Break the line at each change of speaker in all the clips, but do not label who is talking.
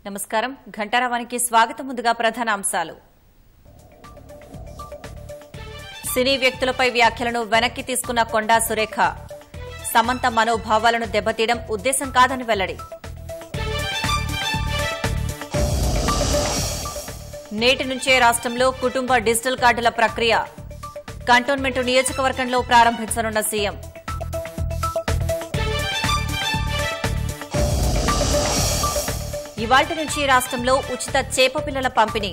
నమస్కారం ఘంటారావానికి స్వాగతం. ముందుగా ప్రధాన అంశాలు. సినీ వ్యక్తులపై వ్యాఖ్యలను వెనక్కి తీసుకున్న కొండా సురేఖ. సమంత మనోభావాలను దెబ్బతీయడం ఉద్దేశం కాదని వెల్లడి. నేటి నుంచే రాష్ట్రంలో కుటుంబ డిజిటల్ కార్డుల ప్రక్రియ. కంటోన్మెంట్ నియోజకవర్గంలో ప్రారంభించనున్న సీఎం. ఇవాళ్టి నుంచి రాష్ట్రంలో ఉచిత చేప పిల్లల పంపిణీ.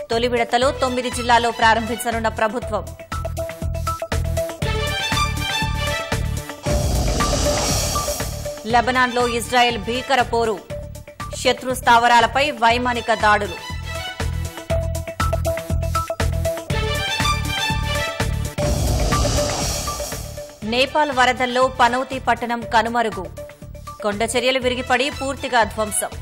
తొలి విడతలో 9 జిల్లాల్లో ప్రారంభించనున్న ప్రభుత్వం. లెబనాన్లో ఇజ్రాయెల్ భీకర పోరు. శత్రు స్థావరాలపై వైమానిక దాడులు. నేపాల్ వరదల్లో పనౌతి పట్టణం కనుమరుగు. కొండ చర్యలు విరిగిపడి పూర్తిగా ధ్వంసం.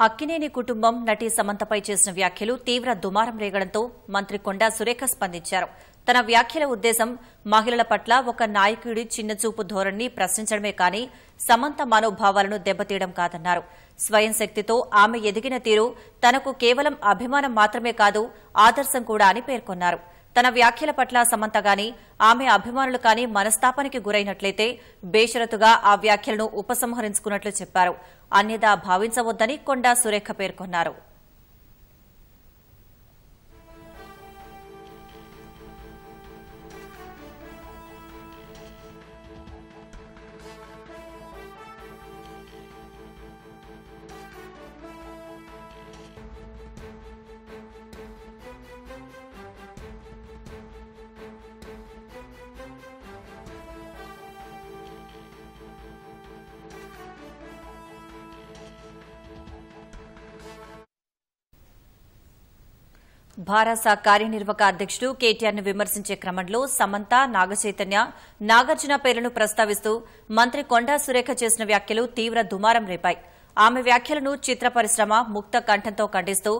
అక్కినేని కుటుంబం నటి సమంతపై చేసిన వ్యాఖ్యలు తీవ్ర దుమారం రేగడంతో మంత్రి కొండా సురేఖ స్పందించారు. తన వ్యాఖ్యల ఉద్దేశం మహిళల పట్ల ఒక నాయకుడి చిన్నచూపు ధోరణిని ప్రశ్నించడమే కానీ సమంత మనోభావాలను దెబ్బతీయడం కాదన్నారు. స్వయం శక్తితో ఆమె ఎదిగిన తీరు తనకు కేవలం అభిమానం మాత్రమే కాదు, ఆదర్శం కూడా అని పేర్కొన్నారు. తన వ్యాఖ్యల పట్ల సమంత గాని ఆమె అభిమానులు కానీ మనస్తాపానికి గురైనట్లయితే బేషరతుగా ఆ వ్యాఖ్యలను ఉపసంహరించుకున్నట్లు చెప్పారు. అన్యదా భావించవద్దని కొండా సురేఖ పేర్కొన్నారు. భారస కార్యనిర్వాహక అధ్యకుడు కేటీఆర్ ను విమర్శించే క్రమంలో సమంత, నాగచైతన్య, నాగార్జున పేర్లను ప్రస్తావిస్తూ మంత్రి కొండా సురేఖ చేసిన వ్యాఖ్యలు తీవ్ర దుమారం రేపాయి. ఆమె వ్యాఖ్యలను చిత్ర పరిశ్రమ ముక్త కంఠంతో ఖండిస్తూ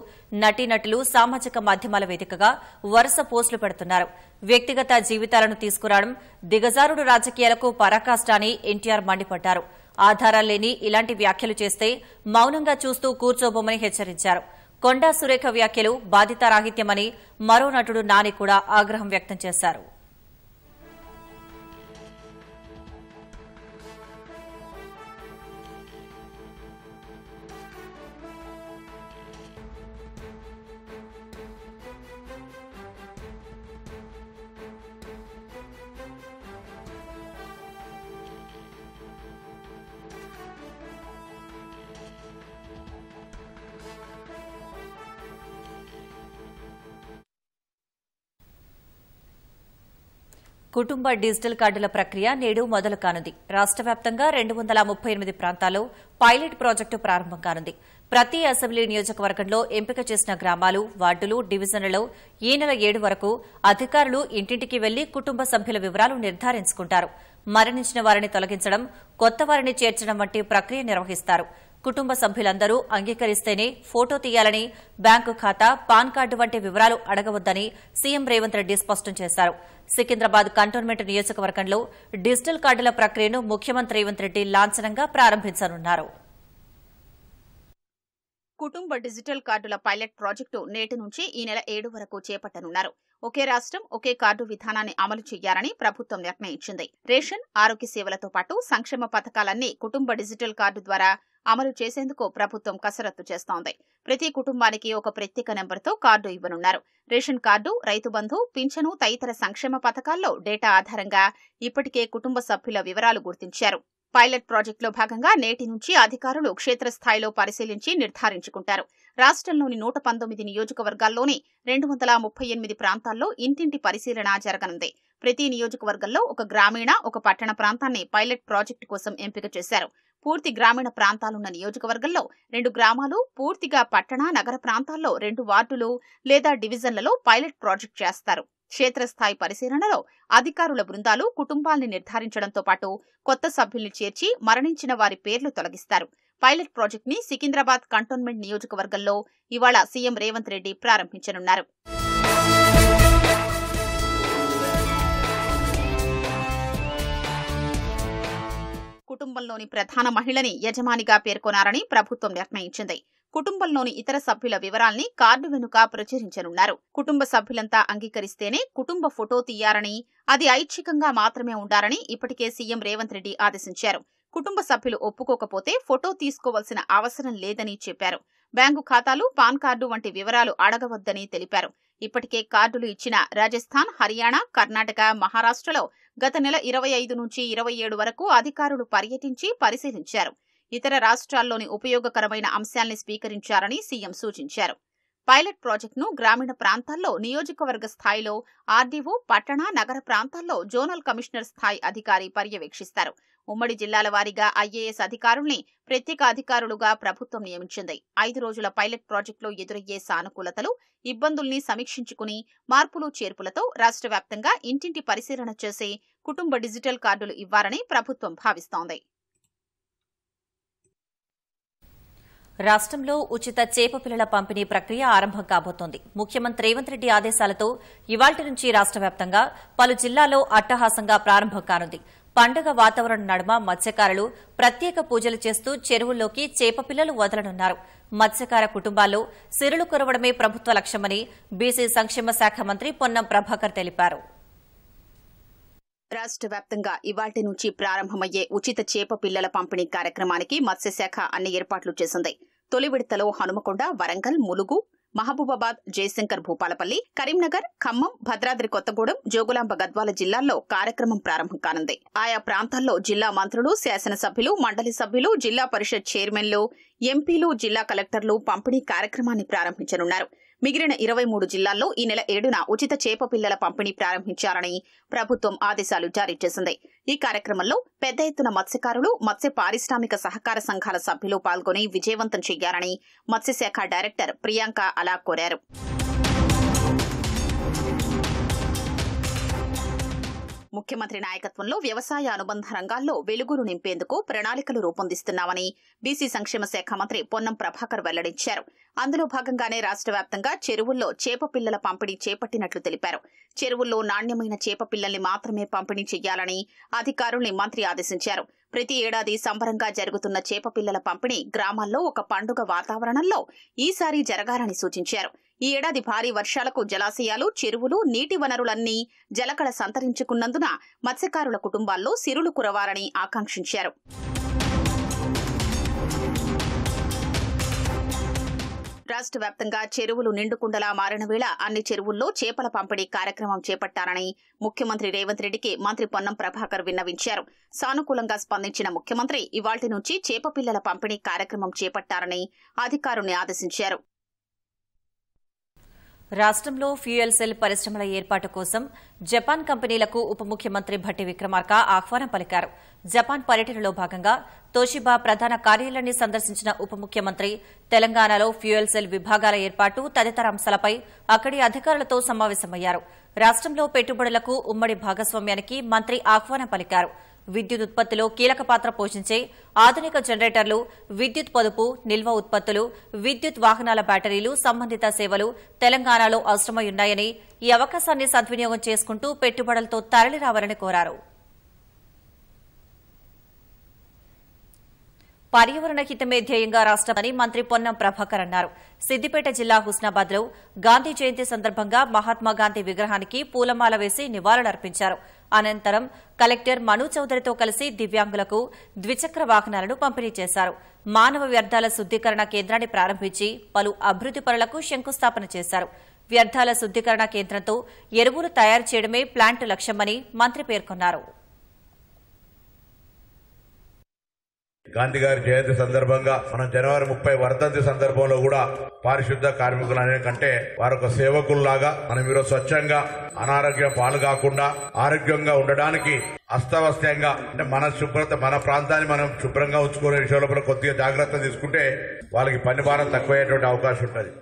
నటీనటులు సామాజిక మాధ్యమాల వేదికగా వరుస పోస్టులు పెడుతున్నారు. వ్యక్తిగత జీవితాలను తీసుకురావడం దిగజారుడు రాజకీయాలకు పరాకాష్ట అని ఎన్టీఆర్ మండిపడ్డారు. ఆధారాలు లేని ఇలాంటి వ్యాఖ్యలు చేస్తే మౌనంగా చూస్తూ కూర్చోబోమని హెచ్చరించారు. కొండా సురేఖ వ్యాఖ్యలు బాధితారాహిత్యమని మరో నటుడు నాని కూడా ఆగ్రహం వ్యక్తం చేశారు. కుటుంబ డిజిటల్ కార్డుల ప్రక్రియ నేడు మొదలు కానుంది. రాష్ట వ్యాప్తంగా 238 ప్రాంతాల్లో పైలట్ ప్రాజెక్టు ప్రారంభం కానుంది. ప్రతి అసెంబ్లీ నియోజకవర్గంలో ఎంపిక చేసిన గ్రామాలు, వార్డులు, డివిజన్లలో ఈ నెల 7 వరకు అధికారులు ఇంటింటికి వెళ్లి కుటుంబ సభ్యుల వివరాలు నిర్ధారించుకుంటారు. మరణించిన వారిని తొలగించడం, కొత్త వారిని చేర్చడం వంటి ప్రక్రియ నిర్వహిస్తారు. కుటుంబ సభ్యులందరూ అంగీకరిస్తేనే ఫోటో తీయాలని, బ్యాంకు ఖాతా, పాన్ కార్డు వంటి వివరాలు అడగవద్దని సీఎం రేవంత్ రెడ్డి స్పష్టం చేశారు. సికింద్రాబాద్ కంటోన్మెంట్ నియోజకవర్గంలో డిజిటల్ కార్డుల ప్రక్రియను ముఖ్యమంత్రి రేవంత్ రెడ్డి లాంఛనంగా ప్రారంభించనున్నారు.
కుటుంబ డిజిటల్ కార్డుల పైలట్ ప్రాజెక్టు నేటి నుంచి ఈ నెల 7 వరకు చేపట్టనున్నారు. ఒకే రాష్ట్రం ఒకే కార్డు విధానాన్ని అమలు చేయాలని ప్రభుత్వం నిర్ణయించింది. రేషన్, ఆరోగ్య సేవలతో పాటు సంక్షేమ పథకాలన్నీ కుటుంబ డిజిటల్ కార్డు ద్వారా అమలు చేసేందుకు ప్రభుత్వం కసరత్తు చేస్తోంది. ప్రతి కుటుంబానికి ఒక ప్రత్యేక నెంబర్తో కార్డు ఇవ్వనున్నారు. రేషన్ కార్డు, రైతు బంధు, పింఛను తదితర సంక్షేమ పథకాల్లో డేటా ఆధారంగా ఇప్పటికే కుటుంబ సభ్యుల వివరాలు గుర్తించారు. పైలట్ ప్రాజెక్టులో భాగంగా నేటి నుంచి అధికారులు క్షేత్రస్థాయిలో పరిశీలించి నిర్ధారించుకుంటారు. రాష్ట్రంలోని 119 నియోజకవర్గాల్లోని 238 ప్రాంతాల్లో ఇంటింటి పరిశీలన జరగనుంది. ప్రతి నియోజకవర్గంలో ఒక గ్రామీణ, ఒక పట్టణ ప్రాంతాన్ని పైలట్ ప్రాజెక్టు కోసం ఎంపిక చేశారు. పూర్తి గ్రామీణ ప్రాంతాలున్న నియోజకవర్గంలో 2 గ్రామాలు, పూర్తిగా పట్టణ, నగర ప్రాంతాల్లో 2 వార్డులు లేదా డివిజన్లలో పైలట్ ప్రాజెక్టు చేస్తారు. క్షేత్రస్థాయి పరిశీలనలో అధికారుల బృందాలు కుటుంబాల్ని నిర్ధారించడంతో పాటు కొత్త సభ్యుల్ని చేర్చి మరణించిన వారి పేర్లు తొలగిస్తారు. పైలట్ ప్రాజెక్ట్ ని సికింద్రాబాద్ కంటోన్మెంట్ నియోజకవర్గంలో ఇవాళ సీఎం రేవంత్ రెడ్డి ప్రారంభించనున్నారు. కుటుంబంలోని ప్రధాన మహిళని యజమానిగా పేర్కొనారని ప్రభుత్వం నిర్ణయించింది. కుటుంబంలోని ఇతర సభ్యుల వివరాల్ని కార్డు వెనుక ప్రచురించనున్నారు. కుటుంబ సభ్యులంతా అంగీకరిస్తేనే కుటుంబ ఫోటో తీయారని, అది ఐచ్ఛికంగా మాత్రమే ఉండాలని ఇప్పటికే సీఎం రేవంత్ రెడ్డి ఆదేశించారు. కుటుంబ సభ్యులు ఒప్పుకోకపోతే ఫోటో తీసుకోవాల్సిన అవసరం లేదని చెప్పారు. బ్యాంకు ఖాతాలు, పాన్ కార్డు వంటి వివరాలు అడగవద్దని తెలిపారు. ఇప్పటికే కార్డులు ఇచ్చిన రాజస్థాన్, హర్యానా, కర్ణాటక, మహారాష్ట్రలో గత నెల 25 నుంచి 27 వరకు అధికారులు పర్యటించి పరిశీలించారు. ఇతర రాష్ట్రాల్లోని ఉపయోగకరమైన అంశాల్ని స్వీకరించారని సీఎం సూచించారు. పైలట్ ప్రాజెక్టును గ్రామీణ ప్రాంతాల్లో నియోజకవర్గ స్థాయిలో ఆర్డీఓ, పట్టణ, నగర ప్రాంతాల్లో జోనల్ కమిషనర్ స్థాయి అధికారి పర్యవేక్షిస్తారు. ఉమ్మడి జిల్లాల వారీగా ఐఏఎస్ అధికారుల్ని ప్రత్యేక అధికారులుగా ప్రభుత్వం నియమించింది. 5 రోజుల పైలట్ ప్రాజెక్టులో ఎదురయ్యే సానుకూలతలు, ఇబ్బందుల్ని సమీక్షించుకుని మార్పులు చేర్పులతో రాష్ట్ర వ్యాప్తంగా ఇంటింటి పరిశీలన చేసి కుటుంబ డిజిటల్ కార్డులు ఇవ్వాలని ప్రభుత్వం భావిస్తోంది.
రాష్ట్రంలో ఉచిత చేప పిల్లల పంపిణీ ప్రక్రియ ఆరంభం కాబోతోంది. ముఖ్యమంత్రి రేవంత్ రెడ్డి ఆదేశాలతో ఇవాళ్టి నుంచి రాష్ట్ర వ్యాప్తంగా పలు జిల్లాల్లో అట్టహాసంగా ప్రారంభం కానుంది. పండుగ వాతావరణం నడుమ మత్స్యకారులు ప్రత్యేక పూజలు చేస్తూ చెరువుల్లోకి చేప పిల్లలు వదలనున్నారు. మత్స్యకార కుటుంబాల్లో సిరులు కురవడమే ప్రభుత్వ లక్ష్యమని బీసీ సంక్షేమ శాఖ మంత్రి పొన్నం ప్రభాకర్ తెలిపారు.
రాష్ట్ర వ్యాప్తంగా ఇవాళ్టి నుంచి ప్రారంభమయ్యే ఉచిత చేప పిల్లల పంపిణీ కార్యక్రమానికి మత్స్యశాఖ అన్ని ఏర్పాట్లు చేసింది. తొలి విడతలో హనుమకొండ, వరంగల్, ములుగు, మహబూబాబాద్, జయశంకర్ భూపాలపల్లి, కరీంనగర్, ఖమ్మం, భద్రాద్రి కొత్తగూడెం, జోగులాంబ గద్వాల జిల్లాల్లో కార్యక్రమం ప్రారంభం కానుంది. ఆయా ప్రాంతాల్లో జిల్లా మంత్రులు, శాసనసభ్యులు, మండలి సభ్యులు, జిల్లా పరిషత్ చైర్మన్లు, ఎంపీలు, జిల్లా కలెక్టర్లు పంపిణీ కార్యక్రమాన్ని ప్రారంభించనున్నారు. మిగిలిన 23 జిల్లాల్లో ఈ నెల 7న ఉచిత చేప పిల్లల పంపిణీ ప్రారంభించాలని ప్రభుత్వం ఆదేశాలు జారీ చేసింది. ఈ కార్యక్రమంలో పెద్ద ఎత్తున మత్స్యకారులు, మత్స్య పారిశ్రామిక సహకార సంఘాల సభ్యులు పాల్గొని విజయవంతం చేయాలని మత్స్యశాఖ డైరెక్టర్ ప్రియాంక అలా కోరారు. ముఖ్యమంత్రి నాయకత్వంలో వ్యవసాయ అనుబంధ రంగాల్లో వెలుగులు నింపేందుకు ప్రణాళికలు రూపొందిస్తున్నామని బీసీ సంక్షేమ శాఖ మంత్రి పొన్నం ప్రభాకర్ వెల్లడించారు. అందులో భాగంగానే రాష్ట్ర వ్యాప్తంగా చెరువుల్లో చేప పిల్లల పంపిణీ చేపట్టినట్లు తెలిపారు. చెరువుల్లో నాణ్యమైన చేప పిల్లల్ని మాత్రమే పంపిణీ చేయాలని అధికారుల్ని మంత్రి ఆదేశించారు. ప్రతి ఏడాది సంబరంగా జరుగుతున్న చేప పిల్లల పంపిణీ గ్రామాల్లో ఒక పండుగ వాతావరణంలో ఈసారి జరగాలని సూచించారు. ఈ ఏడాది భారీ వర్షాలకు జలాశయాలు, చెరువులు, నీటి వనరులన్నీ జలకళ సంతరించుకున్నందున మత్స్యకారుల కుటుంబాల్లో సిరులు కురవాలని ఆకాంక్షించారు. రాష్ట్ర వ్యాప్తంగా చెరువులు నిండుకుండలా మారిన వేళ అన్ని చెరువుల్లో చేపల పంపిణీ కార్యక్రమం చేపట్టాలని ముఖ్యమంత్రి రేవంత్ రెడ్డికి మంత్రి పొన్నం ప్రభాకర్ విన్నవించారు. సానుకూలంగా స్పందించిన ముఖ్యమంత్రి ఇవాళ్టి నుంచి చేప పిల్లల పంపిణీ కార్యక్రమం చేపట్టాలని అధికారుల్ని ఆదేశించారు.
రాష్ట్రంలో ఫ్యూయల్ సెల్ పరిశ్రమల ఏర్పాటు కోసం జపాన్ కంపెనీలకు ఉప ముఖ్యమంత్రి భట్టి విక్రమార్క ఆహ్వానం పలికారు. జపాన్ పర్యటనలో భాగంగా తోషిబా ప్రధాన కార్యాలయాన్ని సందర్శించిన ఉప ముఖ్యమంత్రి తెలంగాణలో ఫ్యూయల్ సెల్ విభాగాల ఏర్పాటు తదితర అంశాలపై అక్కడి అధికారులతో సమావేశమయ్యారు. రాష్ట్రంలో పెట్టుబడులకు ఉమ్మడి భాగస్వామ్యానికి మంత్రి ఆహ్వానం పలికారు. విద్యుత్ ఉత్పత్తిలో కీలక పాత్ర పోషించే ఆధునిక జనరేటర్లు, విద్యుత్ పొదుపు, నిల్వ ఉత్పత్తులు, విద్యుత్ వాహనాల బ్యాటరీలు, సంబంధిత సేవలు తెలంగాణలో అవసరమయ్యున్నాయని ఈ అవకాశాన్ని సద్వినియోగం చేసుకుంటూ పెట్టుబడులతో తరలిరావాలని కోరారు. పర్యావరణ హితమే ధ్యేయంగా రాష్ట్రమని మంత్రి పొన్నం ప్రభాకర్ అన్నారు. సిద్దిపేట జిల్లా హుస్నాబాద్లో గాంధీ జయంతి సందర్భంగా మహాత్మాగాంధీ విగ్రహానికి పూలమాల వేసి నివాళులర్పించారు. అనంతరం కలెక్టర్ మను చౌదరితో కలిసి దివ్యాంగులకు ద్విచక్ర వాహనాలను పంపిణీ చేశారు. మానవ వ్యర్థాల శుద్దీకరణ కేంద్రాన్ని ప్రారంభించి పలు అభివృద్ది పనులకు శంకుస్థాపన చేశారు. వ్యర్థాల శుద్దీకరణ కేంద్రంతో ఎరువులు తయారు చేయడమే ప్లాంట్ లక్ష్యమని మంత్రి పేర్కొన్నారు.
గాంధీ గారి జయంతి సందర్భంగా మనం జనవరి 30 వర్ధంతి సందర్భంలో కూడా పారిశుద్ధ కార్మికులు అనే కంటే వారొక సేవకుల్లాగా మనం ఈరోజు స్వచ్ఛంగా అనారోగ్యం పాలు కాకుండా ఆరోగ్యంగా ఉండడానికి అస్తవ్యస్తంగా అంటే మన శుభ్రత, మన ప్రాంతాన్ని మనం శుభ్రంగా ఉంచుకునే విషయంలో కొద్దిగా జాగ్రత్త తీసుకుంటే వాళ్ళకి పని భారం తక్కువయ్యేటువంటి అవకాశం ఉంటుంది.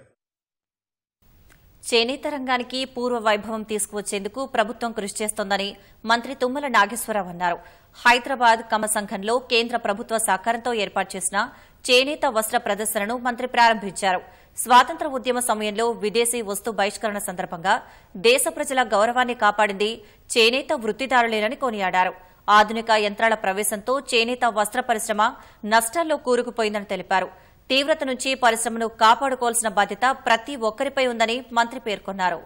చేనేత రంగానికి పూర్వ వైభవం తీసుకువచ్చేందుకు ప్రభుత్వం కృషి చేస్తోందని మంత్రి తుమ్మల నాగేశ్వరరావు అన్నారు. హైదరాబాద్ కమ్మ సంఘంలో కేంద్ర ప్రభుత్వ సహకారంతో ఏర్పాటు చేసిన చేనేత వస్త్ర ప్రదర్శనను మంత్రి ప్రారంభించారు. స్వాతంత్ర ఉద్యమ సమయంలో విదేశీ వస్తు బహిష్కరణ సందర్భంగా దేశ ప్రజల గౌరవాన్ని కాపాడింది చేనేత వృత్తిదారులేనని కొనియాడారు. ఆధునిక యంత్రాల ప్రవేశంతో చేనేత వస్త్ర పరిశ్రమ నష్టాల్లో కూరుకుపోయిందని తెలిపారు. తీవ్రత నుంచి పరిశ్రమను కాపాడుకోవాల్సిన బాధ్యత ప్రతి ఒక్కరిపై ఉందని మంత్రి పేర్కొన్నారు.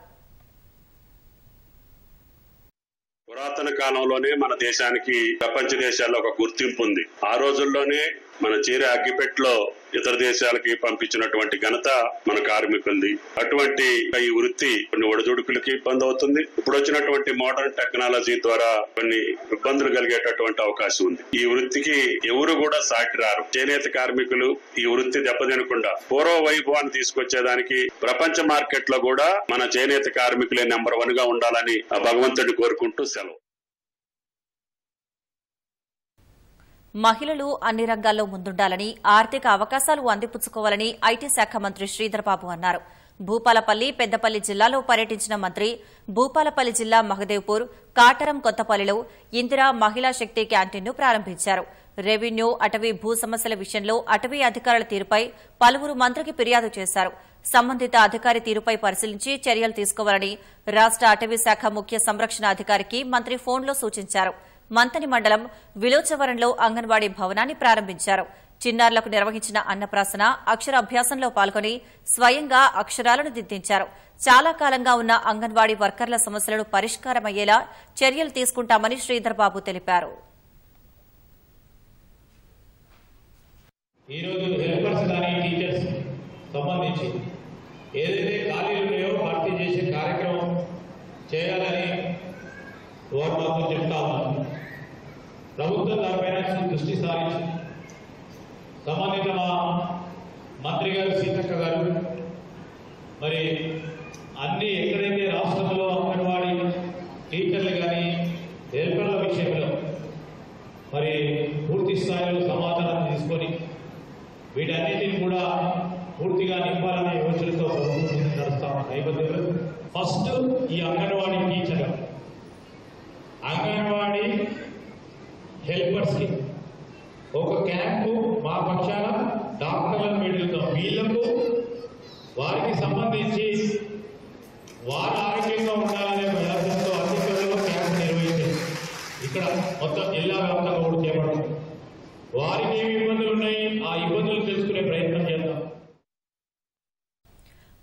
పురాతన కాలంలోనే మన దేశానికి ప్రపంచ దేశాల్లో ఒక గుర్తింపు ఉంది. ఆ రోజుల్లోనే మన చీర అగ్గిపెట్టెలో ఇతర దేశాలకి పంపించినటువంటి ఘనత మన కార్మికులది. అటువంటి ఈ వృత్తి కొన్ని ఒడిదుడుకులకి ఇబ్బంది అవుతుంది. ఇప్పుడు వచ్చినటువంటి మోడర్న్ టెక్నాలజీ ద్వారా కొన్ని ఇబ్బందులు కలిగేటటువంటి అవకాశం ఉంది. ఈ వృత్తికి ఎవరు కూడా సాటి రారు. చేనేత కార్మికులు ఈ వృత్తి దెబ్బతినకుండా పూర్వ వైభవాన్ని తీసుకొచ్చేదానికి ప్రపంచ మార్కెట్ లో కూడా మన చేనేత కార్మికులే నెంబర్ 1 గా ఉండాలని ఆ భగవంతుడిని కోరుకుంటూ సెలవు.
మహిళలు అన్ని రంగాల్లో ముందుండాలని, ఆర్థిక అవకాశాలు అందిపుచ్చుకోవాలని ఐటీ శాఖ మంత్రి శ్రీధర్ బాబు అన్నారు. భూపాలపల్లి, పెద్దపల్లి జిల్లాలో పర్యటించిన మంత్రి భూపాలపల్లి జిల్లా మహదేవ్పూర్, కాటరం, కొత్తపల్లిలో ఇందిరా మహిళా శక్తి క్యాంటీన్ను ప్రారంభించారు. రెవెన్యూ, అటవీ భూ సమస్యల విషయంలో అటవీ అధికారుల తీరుపై పలువురు మంత్రికి ఫిర్యాదు చేశారు. సంబంధిత అధికారి తీరుపై పరిశీలించి చర్యలు తీసుకోవాలని రాష్ట అటవీ శాఖ ముఖ్య సంరక్షణ అధికారికి మంత్రి ఫోన్లో సూచించారు. మంతని మండలం విలోచవరంలో అంగన్వాడీ భవనాన్ని ప్రారంభించారు. చిన్నారులకు నిర్వహించిన అన్నప్రాసన, అక్షరాభ్యాసంలో పాల్గొని స్వయంగా అక్షరాలను దిద్దించారు. చాలా కాలంగా ఉన్న అంగన్వాడీ వర్కర్ల సమస్యలను పరిష్కారమయ్యేలా చర్యలు తీసుకుంటామని శ్రీధర్ బాబు తెలిపారు.
ఈరోజు హెల్పర్స్ కానీ టీచర్స్ సంబంధించి ఏదైతే ఖాళీలు ఉన్నాయో భర్తీ చేసే కార్యక్రమం చేయాలని వారు మాకు చెప్తా ఉన్నారు. ప్రభుత్వం దానిపైన దృష్టి సారించి సంబంధిత మా మంత్రి గారు సీతక్క గారు మరి అన్ని ఎక్కడైతే రాష్ట్రంలో అంగన్వాడీ టీచర్లు కానీ హెల్పర్ల విషయంలో మరి పూర్తి స్థాయిలో సమాధానం తీసుకొని వీటన్నిటిని కూడా పూర్తిగా నింపాలనే యోచనతో ప్రభుత్వం నడుస్తాం నేపథ్యంలో ఫస్ట్ ఈ అంగన్వాడీ టీచర్, అంగన్వాడీ హెల్పర్స్కి ఒక క్యాంపు మా పక్షాన డాక్టర్లను పెడుతాం. వీళ్లకు వారికి సంబంధించి వారు ఆరోగ్యంగా ఉండాలనే ప్రయత్నంతో అధికారులు క్యాంపు నిర్వహించారు. ఇక్కడ మొత్తం జిల్లా వ్యాప్తంగా కూడా చేపడుతుంది. వారికి ఏమి ఇబ్బందులు ఉన్నాయి, ఆ ఇబ్బందులు తెలుసుకునే ప్రయత్నం చేద్దాం.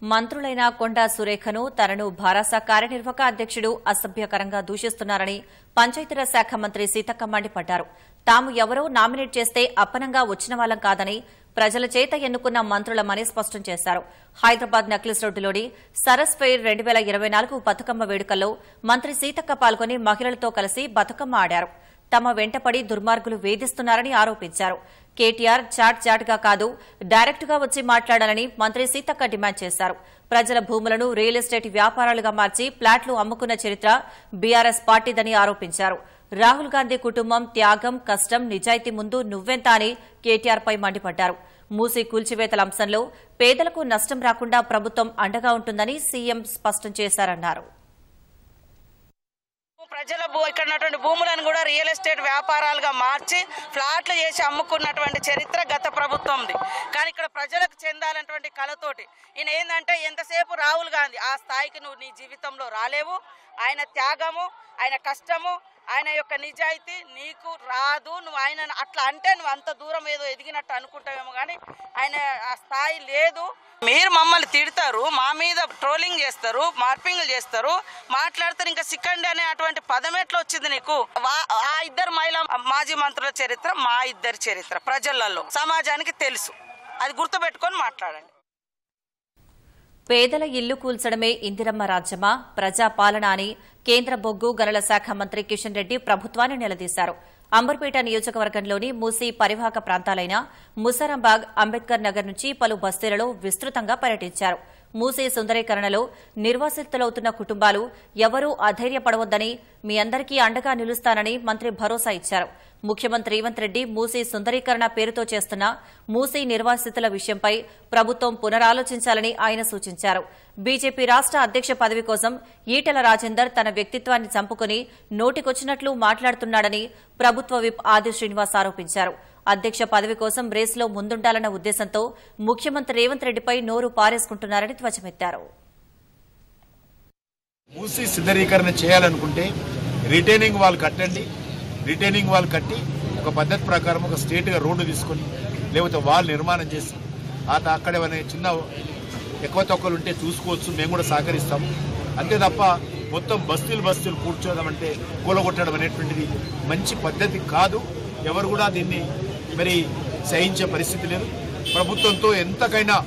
మంత్రులైన కొండా సురేఖను, తనను భారాస కార్యనిర్వాహక అధ్యక్షుడు అసభ్యకరంగా దూషిస్తున్నారని పంచాయతీరాజ్ శాఖ మంత్రి సీతక్క మండిపడ్డారు. తాము ఎవరో నామినేట్ చేస్తే అప్పనంగా వచ్చిన వాళ్లం కాదని, ప్రజల చేత ఎన్నుకున్న మంత్రులమని స్పష్టం చేశారు. హైదరాబాద్ నక్లెస్ రోడ్డులోని సరస్ ఫెయిర్ 2024 బతుకమ్మ వేడుకల్లో మంత్రి సీతక్క పాల్గొని మహిళలతో కలిసి బతుకమ్మ ఆడారు. తమ వెంటపడి దుర్మార్గులు వేధిస్తున్నారని ఆరోపించారు. కేటీఆర్ చాట్గా కాదు, డైరెక్టుగా వచ్చి మాట్లాడాలని మంత్రి సీతక్క డిమాండ్ చేశారు. ప్రజల భూములను రియల్ ఎస్టేట్ వ్యాపారాలుగా మార్చి ఫ్లాట్లు అమ్ముకున్న చరిత్ర బీఆర్ఎస్ పార్టీదని ఆరోపించారు. రాహుల్ గాంధీ కుటుంబం త్యాగం, కష్టం, నిజాయితీ ముందు నువ్వెంత అని కేటీఆర్పై మండిపడ్డారు. మూసీ కూల్చివేతల అంశంలో పేదలకు నష్టం రాకుండా ప్రభుత్వం అండగా ఉంటుందని సీఎం స్పష్టం చేశారన్నారు.
ప్రజల ఇక్కడ ఉన్నటువంటి భూములను కూడా రియల్ ఎస్టేట్ వ్యాపారాలుగా మార్చి ఫ్లాట్లు చేసి అమ్ముకున్నటువంటి చరిత్ర గత ప్రభుత్వంది. కానీ ఇక్కడ ప్రజలకు చెందాలన్నటువంటి కళతోటి ఈయన ఏంటంటే ఎంతసేపు రాహుల్ గాంధీ ఆ స్థాయికి నువ్వు నీ జీవితంలో రాలేవు. ఆయన త్యాగము, ఆయన కష్టము, ఆయన యొక్క నిజాయితీ నీకు రాదు. నువ్వు ఆయన అట్లా అంటే నువ్వు అంత దూరం ఏదో ఎదిగినట్టు అనుకుంటావేమో, కానీ ఆయన ఆ స్థాయి లేదు. మీరు మమ్మల్ని తిడతారు, మా మీద ట్రోలింగ్ చేస్తారు, మార్పింగ్లు చేస్తారు, మాట్లాడతారు. ఇంకా సికండ్ అనే అటువంటి పదం ఎట్లా వచ్చింది నీకు? ఆ ఇద్దరు మహిళా మాజీ మంత్రుల చరిత్ర మా ఇద్దరి చరిత్ర ప్రజలలో సమాజానికి తెలుసు. అది గుర్తుపెట్టుకొని మాట్లాడండి.
పేదల ఇల్లు కూల్చడమే ఇందిరమ్మ రాజ్యమా, ప్రజాపాలన అని కేంద్ర బొగ్గు గనుల శాఖ మంత్రి కిషన్ రెడ్డి ప్రభుత్వాన్ని నిలదీశారు. అంబర్పేట నియోజకవర్గంలోని మూసీ పరివాహక ప్రాంతాలైన ముసరాంబాగ్, అంబేద్కర్ నగర్ నుంచి పలు బస్తీలలో విస్తృతంగా పర్యటించారు. మూసీ సుందరీకరణలో నిర్వాసితులవుతున్న కుటుంబాలు ఎవరూ అధైర్యపడవద్దని, మీ అందరికీ అండగా నిలుస్తానని మంత్రి భరోసా ఇచ్చారు. ముఖ్యమంత్రి రేవంత్ రెడ్డి మూసీ సుందరీకరణ పేరుతో చేస్తున్న మూసీ నిర్వాసితుల విషయంపై ప్రభుత్వం పునరాలోచించాలని ఆయన సూచించారు. బీజేపీ రాష్ట అధ్యక్ష పదవి కోసం ఈటెల రాజేందర్ తన వ్యక్తిత్వాన్ని చంపుకుని నోటికొచ్చినట్లు మాట్లాడుతున్నాడని ప్రభుత్వ విప్ ఆది శ్రీనివాస్ ఆరోపించారు. అధ్యక్ష పదవి కోసం రేసులో ముందుండాలన్న ఉద్దేశంతో ముఖ్యమంత్రి రేవంత్ రెడ్డిపై నోరు పారేసుకుంటున్నారని ధ్వజమెత్తారు.
మూసీ సుందరీకరణ చేయాలనుకుంటే రిటైనింగ్ వాల్ కట్టండి, రిటైనింగ్ వాల్ కట్టి ఒక పద్ధతి ప్రకారం ఒక స్ట్రేట్గా రోడ్డు తీసుకొని లేకపోతే వాల్ నిర్మాణం చేసి అక్కడ చిన్న ఎక్కువ తక్కువలు ఉంటే చూసుకోవచ్చు, మేము కూడా సహకరిస్తాము. అంతే తప్ప మొత్తం బస్తీలు కూర్చోదామంటే కూలగొట్టడం అనేటువంటిది మంచి పద్ధతి కాదు. ఎవరు కూడా దీన్ని మరి సహించే పరిస్థితి లేదు. ప్రభుత్వంతో ఎంతకైనా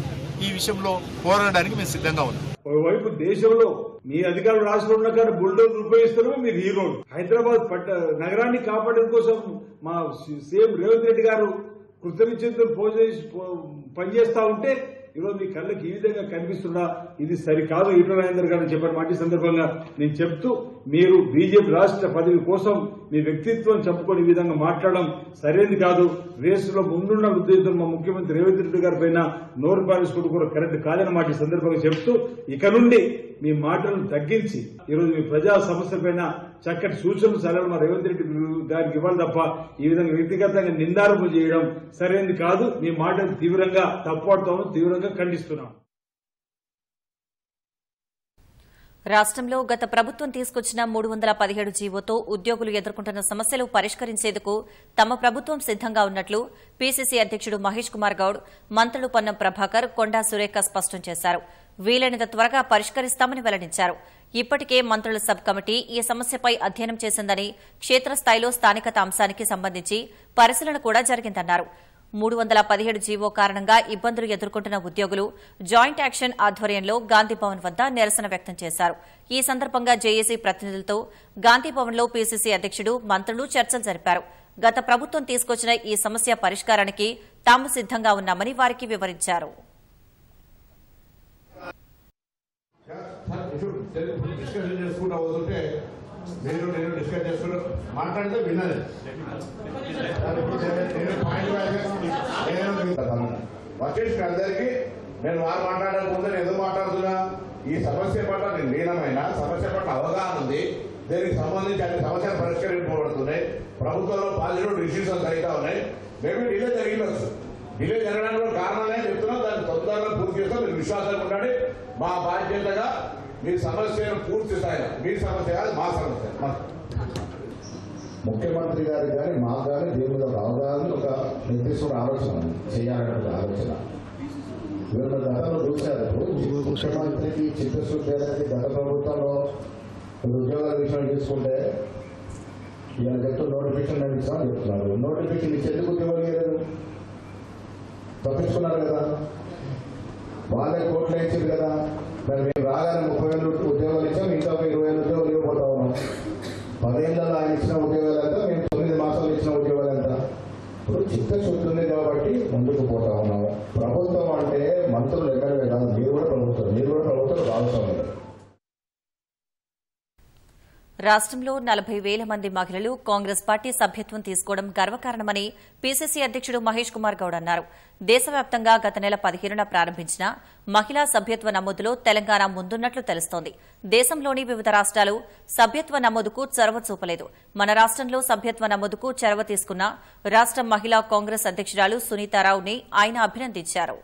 ఈ విషయంలో పోరాడడానికి మేము సిద్ధంగా ఉన్నాం.
ఒకవైపు దేశంలో మీ అధికారులు రాష్ట్రంలో ఉన్న కాడ బుల్డోజర్ ఉపయోగిస్తారు, మీరు హీరోలు. హైదరాబాద్ నగరాన్ని కాపాడడం కోసం మా సీఎం రేవంత్ రెడ్డి గారు కృతజ్ఞతలు పనిచేస్తా ఉంటే ఈరోజు మీ కళ్ళకి ఈ విధంగా కనిపిస్తున్నా ఇది సరికాదు. ఈటల రాజేందర్ గారు చెప్పిన మాట సందర్భంగా నేను చెప్తూ, మీరు బీజేపీ రాష్ట్ర పదవి కోసం మీ వ్యక్తిత్వం చెప్పుకొని ఈ విధంగా మాట్లాడడం సరైనది కాదు. రేసులో ముందున్న ఉద్దేశంతో మా ముఖ్యమంత్రి రేవంత్ రెడ్డి గారి పైన నోరు పారేసుకోవడం కూడా కరెక్ట్ కాదని మాట సందర్భంగా చెప్తూ, ఇక నుండి మీ మాటలను తగ్గించి ఈరోజు మీ ప్రజా సమస్యల పైన చక్కటి సూచనలు సలహాలు మా రేవంత్ రెడ్డి గారికి ఇవ్వాలి తప్ప ఈ విధంగా వ్యక్తిగతంగా నిందారోపణ చేయడం సరైనది కాదు. మీ మాటలు తీవ్రంగా తప్పుపడతాము, తీవ్రంగా ఖండిస్తున్నాం.
రాష్ట్రంలో గత ప్రభుత్వం తీసుకొచ్చిన 317 జీవోతో ఉద్యోగులు ఎదుర్కొంటున్న సమస్యలు పరిష్కరించేందుకు తమ ప్రభుత్వం సిద్దంగా ఉన్నట్లు పీసీసీ అధ్యకుడు మహేష్ కుమార్ గౌడ్, మంత్రులు పొన్నం ప్రభాకర్, కొండా సురేఖ స్పష్టం చేశారు. వీలైనంత త్వరగా పరిష్కరిస్తామని వెల్లడించారు. ఇప్పటికే మంత్రుల సబ్ కమిటీ ఈ సమస్యపై అధ్యయనం చేసిందని, క్షేత్రస్థాయిలో స్థానికత అంశానికి సంబంధించి పరిశీలన కూడా జరిగిందన్నారు. 317 జీవో కారణంగా ఇబ్బందులు ఎదుర్కొంటున్న ఉద్యోగులు జాయింట్ యాక్షన్ ఆధ్వర్యంలో గాంధీభవన్ వద్ద నిరసన వ్యక్తం చేశారు. ఈ సందర్భంగా జేఏసీ ప్రతినిధులతో గాంధీభవన్లో పీసీసీ అధ్యకుడు, మంత్రులు చర్చలు జరిపారు. గత ప్రభుత్వం తీసుకొచ్చిన ఈ సమస్య పరిష్కారానికి తాము సిద్దంగా ఉన్నామని వారికి వివరించారు.
వశిష్ఠ అందరికీ నేను వారు మాట్లాడకుండా ఏదో మాట్లాడుతున్నా. ఈ సమస్య పట్ల నేను లీనమైన సమస్య పట్ల అవగాహన ఉంది. దీనికి సంబంధించి అన్ని సమస్యలు పరిష్కరింపబడుతున్నాయి. ప్రభుత్వంలో పాజిటివ్ డిసిషన్స్ అయితే ఉన్నాయి. Maybe delay జరిగినచ్చు. డిలే జరగడానికి కూడా కారణాలే చెప్తున్నాం. దాన్ని తొందరగా పూర్తి చేస్తాం. మీరు విశ్వాసాలు ఉండండి. మా బాధ్యతగా మీ సమస్యను పూర్తి స్థాయిలో, మీ సమస్య కాదు మా సమస్య.
ముఖ్యమంత్రి గారికి కానీ మాకు కానీ దీని మీద ఒక అవగాహన, ఒక నిర్దిష్ట ఆలోచన చేయాలనే ఆలోచన. వీళ్ళ గతంలో చూశారు. ముఖ్యమంత్రికి చిత్తశుద్ధి అనేది గత ప్రభుత్వంలో ఉద్యోగాల విషయం తీసుకుంటే ఇలా చెప్తూ నోటిఫికేషన్ ఇచ్చామని చెప్తున్నారు. నోటిఫికేషన్ ఇచ్చి ఎందుకు ఉద్యోగాలు ఇవ్వలేదు? తప్పించుకున్నారు కదా, వాళ్ళే కోట్లు ఇచ్చారు కదా. మరి మేము రాగానే 30,000 ఉద్యోగాలు ఇచ్చాం, ఇంకా 20,000 ఉద్యోగాలు ఇవ్వబోతా ఉన్నాం. 10 ఏళ్లలో ఆయన ఇచ్చిన ఉద్యోగాలు ఎంత, మేము 9 మాసాలు ఇచ్చిన ఉద్యోగాలు ఎంత? ఇప్పుడు చిత్తశుద్ధి ఉంది కాబట్టి ముందుకు పోతా ఉన్నాము. ప్రభుత్వం అంటే మంత్రులు ఎక్కడే కాదు, మీరు కూడా ప్రభుత్వం భాగస్వామ్యం.
రాష్ట్రంలో 40,000 మంది మహిళలు కాంగ్రెస్ పార్టీ సభ్యత్వం తీసుకోవడం గర్వకారణమని పీసీసీ అధ్యకుడు మహేష్ కుమార్ గౌడ్ అన్నారు. దేశవ్యాప్తంగా గత నెల 15న ప్రారంభించిన మహిళా సభ్యత్వ నమోదులో తెలంగాణ ముందున్నట్లు తెలుస్తోంది. దేశంలోని వివిధ రాష్ట్రాలు సభ్యత్వ నమోదుకు చొరవ చూపలేదు. మన రాష్ట్రంలో సభ్యత్వ నమోదుకు చొరవ తీసుకున్న రాష్ట్ర మహిళా కాంగ్రెస్ అధ్యకురాలు సునీతారావుని ఆయన అభినందించారు.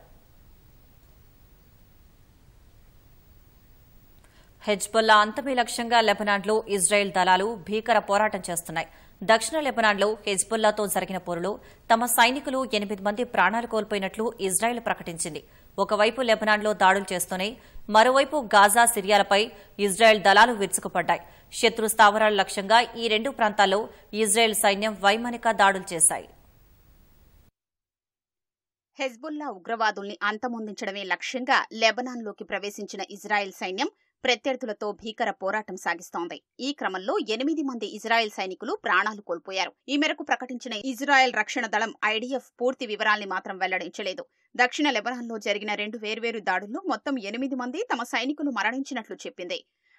హెజ్బొల్లా అంతమే లక్ష్యంగా లెబనాన్లో ఇజ్రాయెల్ దళాలు భీకర పోరాటం చేస్తున్నాయి. దక్షిణ లెబనాన్లో హెజ్బొల్లాతో జరిగిన పోరులో తమ సైనికులు 8 మంది ప్రాణాలు కోల్పోయినట్లు ఇజ్రాయెల్ ప్రకటించింది. ఒకవైపు లెబనాన్లో దాడులు చేస్తూనే మరోవైపు గాజా, సిరియాలపై ఇజ్రాయెల్ దళాలు విరుచుకుపడ్డాయి. శత్రు స్థావరాల లక్ష్యంగా ఈ 2 ప్రాంతాల్లో ఇజ్రాయెల్ సైన్యం వైమానిక దాడులు చేశాయి.
హెజ్బుల్లా ఉగ్రవాదుల్ని అంతమొందించడమే లక్ష్యంగా లెబనాన్లోకి ప్రవేశించిన ఇజ్రాయెల్ సైన్యం ప్రత్యర్థులతో భీకర పోరాటం సాగిస్తోంది. ఈ క్రమంలో 8 మంది ఇజ్రాయెల్ సైనికులు ప్రాణాలు కోల్పోయారు. ఈ మేరకు ప్రకటించిన ఇజ్రాయెల్ రక్షణ దళం ఐడీఎఫ్ పూర్తి వివరాల్ని మాత్రం వెల్లడించలేదు. దక్షిణ లెబనాన్లో జరిగిన 2 వేర్వేరు దాడుల్లో మొత్తం 8 మంది తమ సైనికులు మరణించినట్లు చెప్పింది.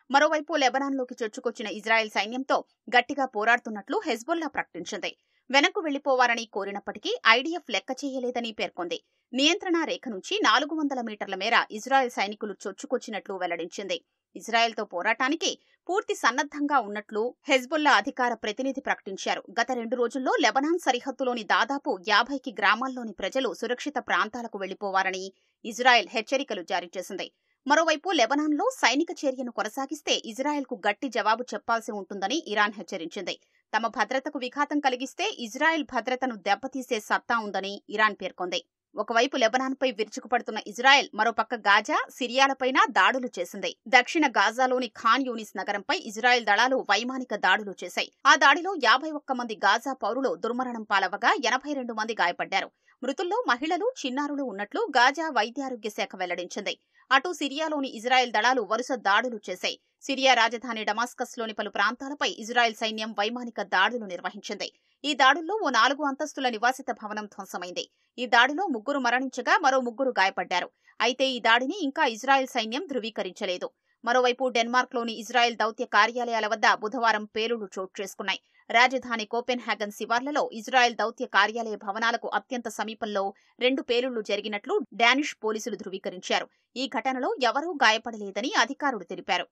మరోవైపు లెబనాన్లోకి చొచ్చుకొచ్చిన ఇజ్రాయెల్ సైన్యంతో గట్టిగా పోరాడుతున్నట్లు హెజ్బొల్లా ప్రకటించింది. వెనక్కు వెళ్లిపోవాలని కోరినప్పటికీ ఐడీఎఫ్ లెక్క చేయలేదని పేర్కొంది. నియంత్రణ రేఖ నుంచి 400 మీటర్ల మేర ఇజ్రాయెల్ సైనికులు చొచ్చుకొచ్చినట్లు వెల్లడించింది. ఇజ్రాయెల్తో పోరాటానికి పూర్తి సన్నద్దంగా ఉన్నట్లు హెజ్బొల్లా అధికార ప్రతినిధి ప్రకటించారు. గత 2 రోజుల్లో లెబనాన్ సరిహద్దులోని దాదాపు 50 గ్రామాల్లోని ప్రజలు సురక్షిత ప్రాంతాలకు వెళ్లిపోవాలని ఇజ్రాయెల్ హెచ్చరికలు జారీ చేసింది. మరోవైపు లెబనాన్లో సైనిక చర్యను కొనసాగిస్తే ఇజ్రాయెల్కు గట్టి జవాబు చెప్పాల్సి ఉంటుందని ఇరాన్ హెచ్చరించింది. తమ భద్రతకు విఘాతం కలిగిస్తే ఇజ్రాయెల్ భద్రతను దెబ్బతీసే సత్తా ఉందని ఇరాన్ పేర్కొంది. ఒకవైపు లెబనాన్పై విరుచుకుపడుతున్న ఇజ్రాయెల్ మరోపక్క గాజా, సిరియాలపైన దాడులు చేసింది. దక్షిణ గాజాలోని ఖాన్ యూనిస్ నగరంపై ఇజ్రాయెల్ దళాలు వైమానిక దాడులు చేశాయి. ఆ దాడిలో 51 మంది గాజా పౌరులు దుర్మరణం పాలవగా 82 మంది గాయపడ్డారు. మృతుల్లో మహిళలు, చిన్నారులు ఉన్నట్లు గాజా వైద్యారోగ్య శాఖ వెల్లడించింది. అటు సిరియాలోని ఇజ్రాయెల్ దళాలు వరుస దాడులు చేశాయి. సిరియా రాజధాని డమాస్కస్లోని పలు ప్రాంతాలపై ఇజ్రాయెల్ సైన్యం వైమానిక దాడులు నిర్వహించింది. ఈ దాడుల్లో ఓ 4 అంతస్తుల నివాసిత భవనం ధ్వంసమైంది. ఈ దాడిలో 3 మరణించగా మరో 3 గాయపడ్డారు. అయితే ఈ దాడిని ఇంకా ఇజ్రాయెల్ సైన్యం ధృవీకరించలేదు. మరోవైపు డెన్మార్క్లోని ఇజ్రాయెల్ దౌత్య కార్యాలయాల వద్ద బుధవారం పేలుళ్లు చోటు చేసుకున్నాయి. రాజధాని కోపెన్హాగన్ శివార్లలో ఇజ్రాయెల్ దౌత్య కార్యాలయ భవనాలకు అత్యంత సమీపంలో 2 పేలుళ్లు జరిగినట్లు డానిష్ పోలీసులు ధృవీకరించారు. ఈ ఘటనలో ఎవరూ గాయపడలేదని అధికారులు తెలిపారు.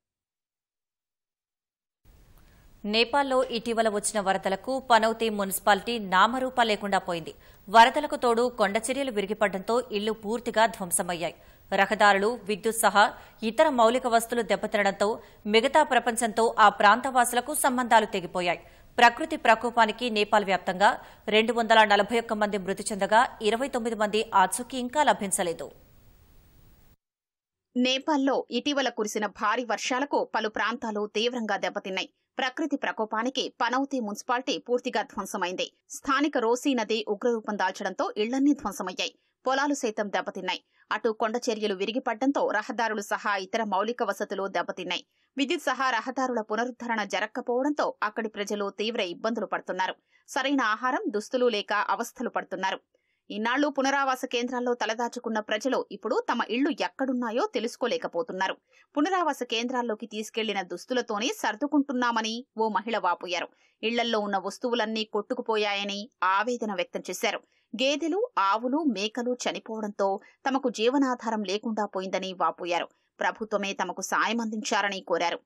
నేపాల్లో ఇటీవల వచ్చిన వరదలకు పనౌతీ మున్సిపాలిటీ నామరూపా లేకుండా పోయింది. వరదలకు తోడు కొండచర్యలు విరిగిపడడంతో ఇళ్లు పూర్తిగా ధ్వంసమయ్యాయి. రహదారులు, విద్యుత్ సహా ఇతర మౌలిక వస్తువులు దెబ్బతినడంతో మిగతా ప్రపంచంతో ఆ ప్రాంతవాసులకు సంబంధాలు తెగిపోయాయి. ప్రకృతి ప్రకోపానికి నేపాల్ వ్యాప్తంగా 241 మంది మృతి చెందగా 29 మంది ఆచూకీ ఇంకా లభించలేదు.
నేపాల్లో ఇటీవల కురిసిన భారీ వర్షాలకు పలు ప్రాంతాలు తీవ్రంగా దెబ్బతిన్నాయి. ప్రకృతి ప్రకోపానికి పనౌతీ మున్సిపాలిటీ పూర్తిగా ధ్వంసమైంది. స్థానిక రోసీ నది ఉగ్రరూపం దాల్చడంతో ఇళ్లన్నీ ధ్వంసమయ్యాయి. పొలాలు సైతం దెబ్బతిన్నాయి. అటు కొండచర్యలు విరిగిపడడంతో రహదారులు సహా ఇతర మౌలిక వసతులు దెబ్బతిన్నాయి. విద్యుత్ సహా రహదారుల పునరుద్ధరణ జరగకపోవడంతో అక్కడి ప్రజలు తీవ్ర ఇబ్బందులు పడుతున్నారు. సరైన ఆహారం, దుస్తులు లేక అవస్థలు పడుతున్నారు. ఇన్నాళ్లు పునరావాస కేంద్రాల్లో తలదాచుకున్న ప్రజలు ఇప్పుడు తమ ఇళ్లు ఎక్కడున్నాయో తెలుసుకోలేకపోతున్నారు. పునరావాస కేంద్రాల్లోకి తీసుకెళ్లిన దుస్తులతోనే సర్దుకుంటున్నామని ఓ మహిళ వాపోయారు. ఇళ్లల్లో ఉన్న వస్తువులన్నీ కొట్టుకుపోయాయని ఆవేదన వ్యక్తం చేశారు. గేదెలు, ఆవులు, మేకలు చనిపోవడంతో తమకు జీవనాధారం లేకుండా పోయిందని వాపోయారు. ప్రభుత్వమే తమకు సాయం అందించారని కోరారు.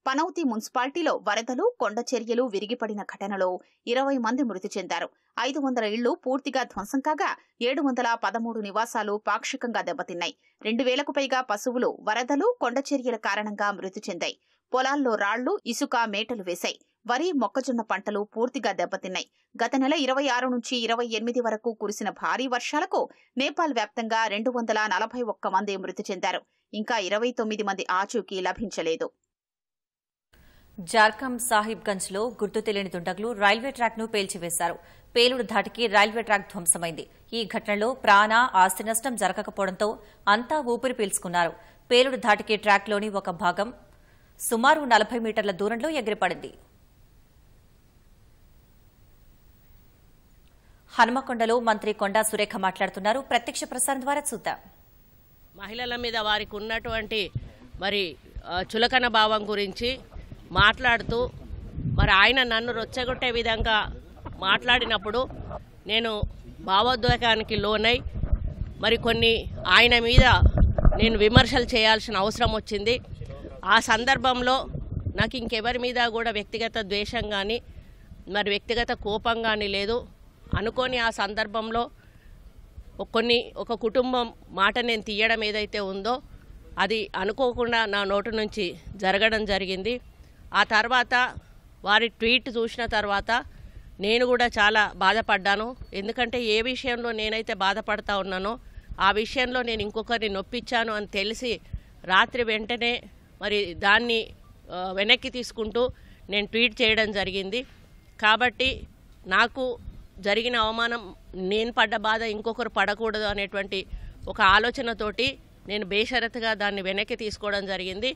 పనౌతీ మున్సిపాలిటీలో వరదలు, కొండచర్యలు విరిగిపడిన ఘటనలో 20 మంది మృతి చెందారు. 500 ఇళ్లు పూర్తిగా ధ్వంసం కాగా 713 నివాసాలు పాక్షికంగా దెబ్బతిన్నాయి. 2000కు పైగా పశువులు వరదలు, కొండచర్యల కారణంగా మృతి చెందాయి. పొలాల్లో రాళ్లు, ఇసుక మేటలు వేశాయి. వరి, మొక్కజొన్న పంటలు పూర్తిగా దెబ్బతిన్నాయి. గత నెల 26 నుంచి 28 వరకు కురిసిన భారీ వర్షాలకు నేపాల్ వ్యాప్తంగా 241 మంది మృతి చెందారు. ఇంకా 29 మంది ఆచూకీ లభించలేదు.
జార్ఖండ్ సాహిబ్గంజ్లో గుర్తు తెలియని దుండగులు రైల్వే ట్రాక్ను పేల్చివేశారు. పేలుడు ధాటికి రైల్వే ట్రాక్ ధ్వంసమైంది. ఈ ఘటనలో ప్రాణ, ఆస్తి నష్టం జరగకపోవడంతో అంతా ఊపిరి పీల్చుకున్నారు. పేలుడు ధాటికి ట్రాక్లోని ఒక భాగం సుమారు 40 మీటర్ల దూరంలో ఎగిరిపడింది. హనుమకొండలో మంత్రి కొండా సురేఖ మాట్లాడుతున్నారు. ప్రత్యక్ష ప్రసారం ద్వారా చూద్దాం.
మహిళల మీద వారికి ఉన్నటువంటి చులకన భావం గురించి మాట్లాడుతూ ఆయన నన్ను రొచ్చగొట్టే విధంగా మాట్లాడినప్పుడు నేను భావోద్వేగానికి లోనై కొన్ని ఆయన మీద నేను విమర్శలు చేయాల్సిన అవసరం వచ్చింది. ఆ సందర్భంలో నాకు ఇంకెవరి మీద కూడా వ్యక్తిగత ద్వేషం కానీ వ్యక్తిగత కోపం కానీ లేదు. అనుకోని ఆ సందర్భంలో ఒక కుటుంబం మాట నేను తీయడం ఏదైతే ఉందో అది అనుకోకుండా నా నోటి నుంచి జరగడం జరిగింది. ఆ తర్వాత వారి ట్వీట్ చూసిన తర్వాత నేను కూడా చాలా బాధపడ్డాను. ఎందుకంటే ఏ విషయంలో నేనైతే బాధపడతా ఉన్నానో ఆ విషయంలో నేను ఇంకొకరిని నొప్పించాను అని తెలిసి రాత్రి వెంటనే దాన్ని వెనక్కి తీసుకుంటూ నేను ట్వీట్ చేయడం జరిగింది. కాబట్టి నాకు జరిగిన అవమానం, నేను పడ్డ బాధ ఇంకొకరు పడకూడదు అనేటువంటి ఒక ఆలోచనతోటి నేను బేషరతుగా దాన్ని వెనక్కి తీసుకోవడం జరిగింది.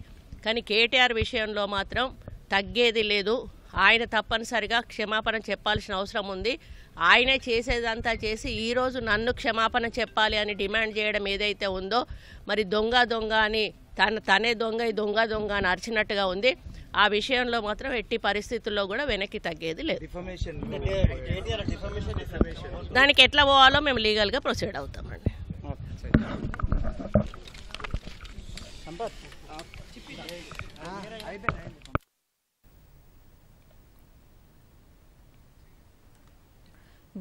కానీ కేటీఆర్ విషయంలో మాత్రం తగ్గేది లేదు. ఆయన తప్పనిసరిగా క్షమాపణ చెప్పాల్సిన అవసరం ఉంది. ఆయనే చేసేదంతా చేసి ఈరోజు నన్ను క్షమాపణ చెప్పాలి అని డిమాండ్ చేయడం ఏదైతే ఉందో దొంగ దొంగ అని తనే దొంగ అని అరిచినట్టుగా ఉంది. ఆ విషయంలో మాత్రం ఎట్టి పరిస్థితుల్లో కూడా వెనక్కి తగ్గేది లేదు. దానికి ఎట్లా పోవాలో మేము లీగల్గా ప్రొసీడ్ అవుతామండి.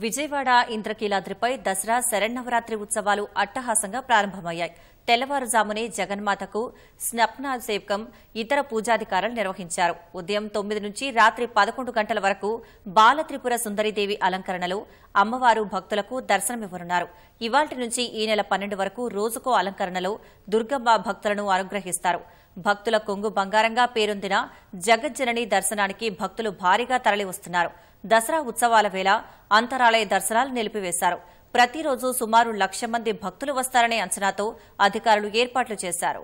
విజయవాడ ఇంద్రకీలాద్రిపై దసరా శరన్నవరాత్రి ఉత్సవాలు అట్టహాసంగా ప్రారంభమయ్యాయి. తెల్లవారుజామునే జగన్మాతకు స్నప్నాభిషేకం, ఇతర పూజాధికారాలు నిర్వహించారు. ఉదయం 9 నుంచి రాత్రి 11 గంటల వరకు బాలత్రిపుర సుందరీదేవి అలంకరణలో అమ్మవారు భక్తులకు దర్శనమివ్వనున్నారు. ఇవాళ్టి నుంచి ఈ నెల 12 వరకు రోజుకో అలంకరణలో దుర్గమ్మ భక్తులను అనుగ్రహిస్తారు. భక్తుల కొంగు బంగారంగా పేరొందిన జగజ్జనని దర్శనానికి భక్తులు భారీగా తరలివస్తున్నారు. దసరా ఉత్సవాల వేళ అంతరాలయ దర్శనాలు నిలిపివేశారు. ప్రతిరోజు సుమారు 1,00,000 మంది భక్తులు వస్తారనే అంచనాతో అధికారులు ఏర్పాట్లు చేశారు.